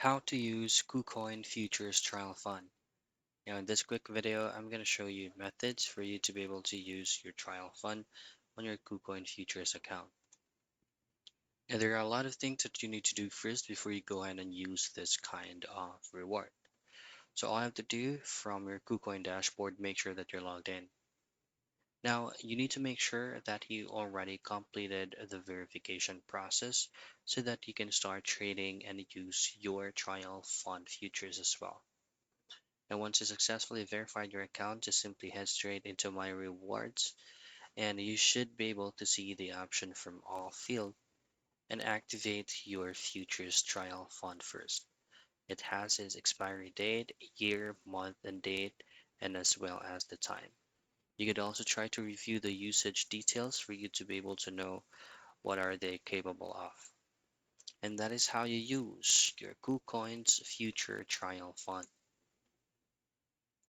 How to use Kucoin Futures Trial Fund. Now in this quick video, I'm going to show you methods for you to be able to use your trial fund on your Kucoin Futures account. And there are a lot of things that you need to do first before you go ahead and use this kind of reward. So all I have to do from your Kucoin dashboard, make sure that you're logged in. Now you need to make sure that you already completed the verification process so that you can start trading and use your trial fund futures as well. And once you successfully verified your account, just simply head straight into my rewards and you should be able to see the option from all field and activate your futures trial fund first. It has its expiry date, year, month, and date, and as well as the time. You could also try to review the usage details for you to be able to know what are they capable of. And that is how you use your KuCoin's future trial fund.